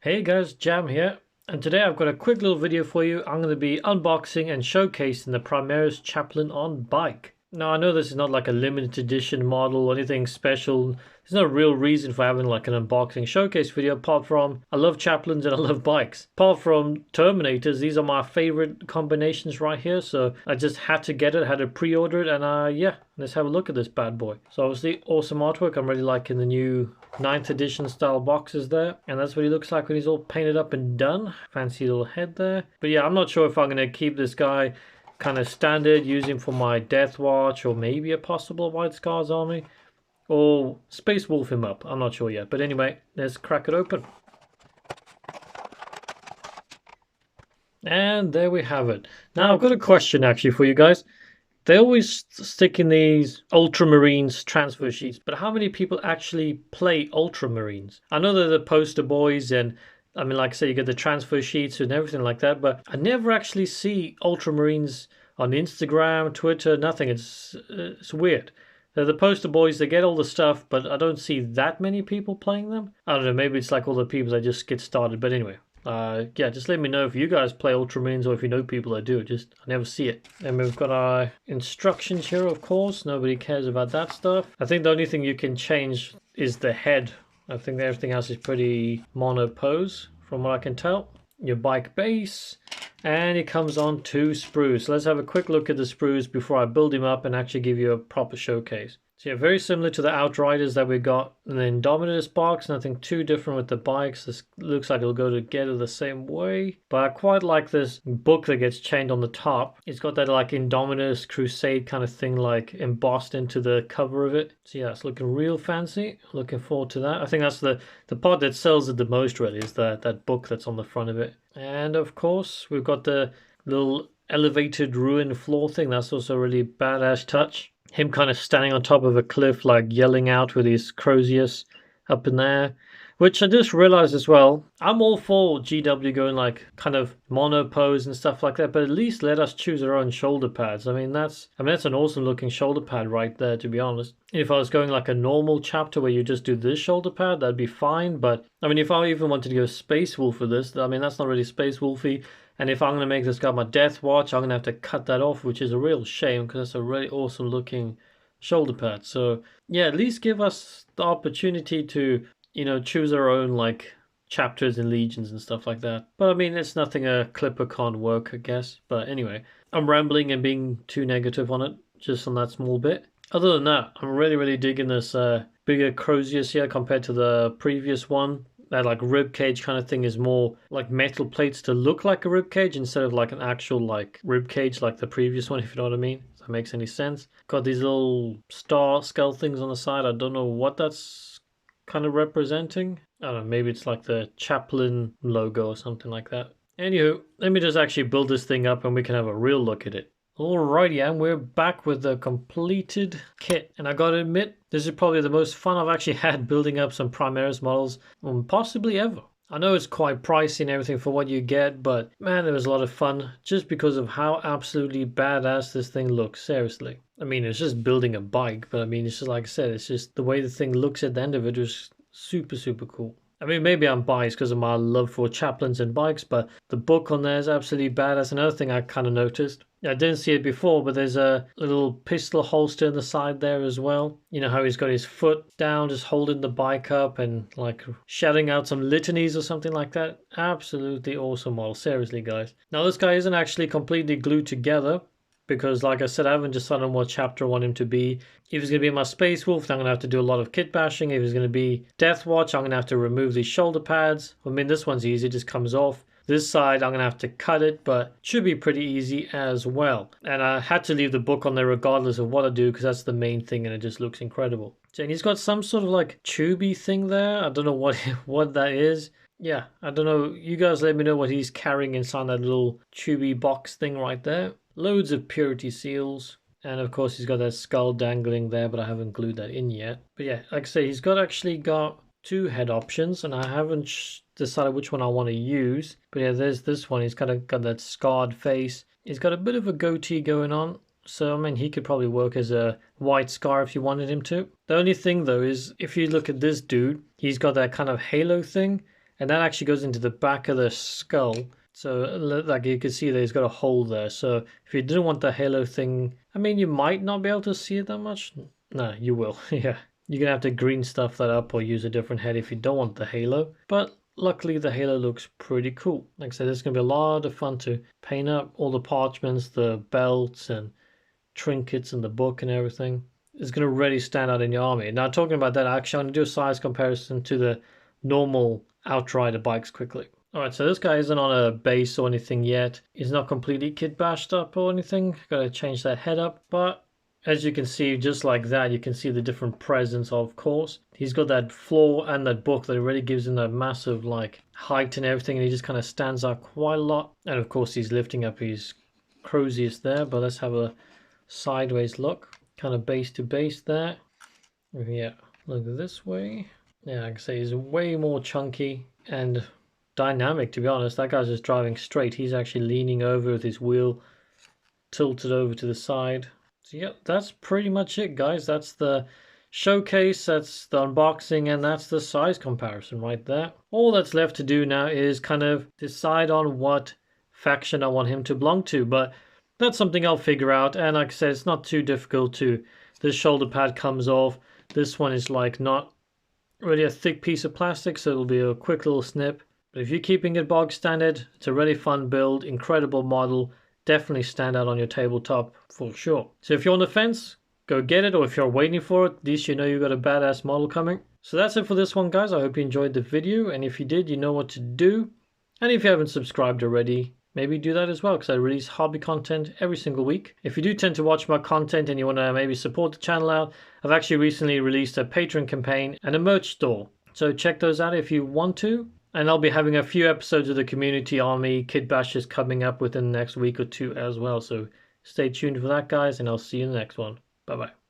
Hey guys, Jam here, and today I've got a quick little video for you. I'm going to be unboxing and showcasing the Primaris Chaplain on bike. Now I know this is not like a limited edition model or anything special. There's no real reason for having like an unboxing showcase video apart from I love Chaplains and I love bikes. Apart from Terminators, these are my favorite combinations right here, so I just had to get it, had to pre-order it, and yeah, let's have a look at this bad boy. So obviously awesome artwork. I'm really liking the new 9th edition style boxes there, and that's what he looks like when he's all painted up and done. Fancy little head there. But yeah, I'm not sure if I'm going to keep this guy kind of standard, use him for my Death Watch or maybe a possible White Scars army, or Space Wolf him up. I'm not sure yet, but anyway, let's crack it open. And there we have it. Now I've got a question actually for you guys. They always stick in these Ultramarines transfer sheets, but how many people actually play Ultramarines? I know they're the poster boys, and I mean, like I say, you get the transfer sheets and everything like that, but I never actually see Ultramarines on Instagram, Twitter, nothing. It's weird. They're the poster boys, they get all the stuff, but I don't see that many people playing them. I don't know, maybe it's like all the people that just get started, but anyway. Yeah, just let me know if you guys play Ultramarines or if you know people that do. I never see it. And we've got our instructions here, of course. Nobody cares about that stuff. I think the only thing you can change is the head. I think everything else is pretty mono pose, from what I can tell. Your bike base, and it comes on 2 sprues. So let's have a quick look at the sprues before I build him up and actually give you a proper showcase. So yeah, very similar to the Outriders that we got in the Indomitus box. Nothing too different with the bikes. This looks like it'll go together the same way. But I quite like this book that gets chained on the top. It's got that like Indomitus Crusade kind of thing like embossed into the cover of it. So yeah, it's looking real fancy. Looking forward to that. I think that's the part that sells it the most really, is that book that's on the front of it. And of course, we've got the little elevated ruin floor thing. That's also a really badass touch. Him kind of standing on top of a cliff, like yelling out with his Crozius up in there. Which I just realized as well, I'm all for GW going like kind of mono pose and stuff like that, but at least let us choose our own shoulder pads. I mean that's an awesome looking shoulder pad right there, to be honest. If I was going like a normal chapter where you just do this shoulder pad, that'd be fine. But I mean, if I even wanted to go Space Wolf for this, I mean that's not really Space Wolfy. And if I'm going to make this guy my Death Watch, I'm going to have to cut that off, which is a real shame because it's a really awesome looking shoulder pad. So yeah, at least give us the opportunity to, you know, choose our own like chapters and legions and stuff like that. But I mean, it's nothing a clipper can't work, I guess. But anyway, I'm rambling and being too negative on it, just on that small bit. Other than that, I'm really digging this bigger Crozius here compared to the previous one. That like rib cage kind of thing is more like metal plates to look like a rib cage instead of like an actual like rib cage like the previous one, if you know what I mean. If that makes any sense. Got these little star skull things on the side. I don't know what that's kind of representing. I don't know, maybe it's like the Chaplain logo or something like that. Anywho, let me just actually build this thing up and we can have a real look at it. Alrighty, and we're back with the completed kit. And I gotta admit, this is probably the most fun I've actually had building up some Primaris models, possibly ever. I know it's quite pricey and everything for what you get, but man, it was a lot of fun just because of how absolutely badass this thing looks, seriously. I mean, it's just building a bike, but I mean, it's just like I said, it's just the way the thing looks at the end of it is super cool. I mean, maybe I'm biased because of my love for chaplains and bikes, but the book on there is absolutely badass. Another thing I kind of noticed, I didn't see it before, but there's a little pistol holster in the side there as well. You know how he's got his foot down, just holding the bike up and like shouting out some litanies or something like that. Absolutely awesome model, seriously guys. Now this guy isn't actually completely glued together, because like I said, I haven't decided on what chapter I want him to be. If he's going to be my Space Wolf, then I'm going to have to do a lot of kit bashing. If he's going to be Death Watch, I'm going to have to remove these shoulder pads. I mean, this one's easy, it just comes off. This side, I'm going to have to cut it, but it should be pretty easy as well. And I had to leave the book on there regardless of what I do, because that's the main thing and it just looks incredible. And he's got some sort of like tubey thing there. I don't know what that is. Yeah, I don't know. You guys let me know what he's carrying inside that little tubey box thing right there. Loads of purity seals. And of course he's got that skull dangling there, but I haven't glued that in yet. But yeah, like I say, he's actually got 2 head options, and I haven't decided which one I want to use. But yeah, there's this one. He's kind of got that scarred face. He's got a bit of a goatee going on. So, I mean, he could probably work as a White Scar if you wanted him to. The only thing, though, is if you look at this dude, he's got that kind of halo thing. and that actually goes into the back of the skull. So like you can see that he's got a hole there. So if you didn't want the halo thing, I mean, you might not be able to see it that much. No, you will. Yeah. You're going to have to green stuff that up or use a different head if you don't want the halo. But luckily the halo looks pretty cool. Like I said, it's going to be a lot of fun to paint up all the parchments, the belts and trinkets and the book and everything. It's going to really stand out in your army. Now talking about that, actually I'm going to do a size comparison to the normal Outrider bikes quickly. Alright, so this guy isn't on a base or anything yet. He's not completely kit bashed up or anything. Gotta change that head up, but as you can see, just like that, you can see the different presence, of course. He's got that floor and that book that really gives him that massive like height and everything, and he just kind of stands out quite a lot. And of course he's lifting up his Crozius there, but let's have a sideways look. Kind of base to base there. Yeah, look this way. Yeah, like I say, he's way more chunky and dynamic, to be honest. That guy's just driving straight. He's actually leaning over with his wheel tilted over to the side. So yeah, that's pretty much it, guys. That's the showcase, that's the unboxing, and that's the size comparison right there. All that's left to do now is kind of decide on what faction I want him to belong to, but that's something I'll figure out. And like I said, it's not too difficult to... This shoulder pad comes off. This one is like not really a thick piece of plastic, so it'll be a quick little snip. But if you're keeping it bog standard, it's a really fun build, incredible model. Definitely stand out on your tabletop for sure. So if you're on the fence, go get it, or if you're waiting for it, at least you know you've got a badass model coming. So that's it for this one, guys. I hope you enjoyed the video, and if you did, you know what to do. And if you haven't subscribed already, maybe do that as well, because I release hobby content every single week. If you do tend to watch my content and you want to maybe support the channel out, I've actually recently released a Patreon campaign and a merch store. So check those out if you want to. And I'll be having a few episodes of the Community Army Kit Bashes coming up within the next week or two as well. So stay tuned for that, guys, and I'll see you in the next one. Bye-bye.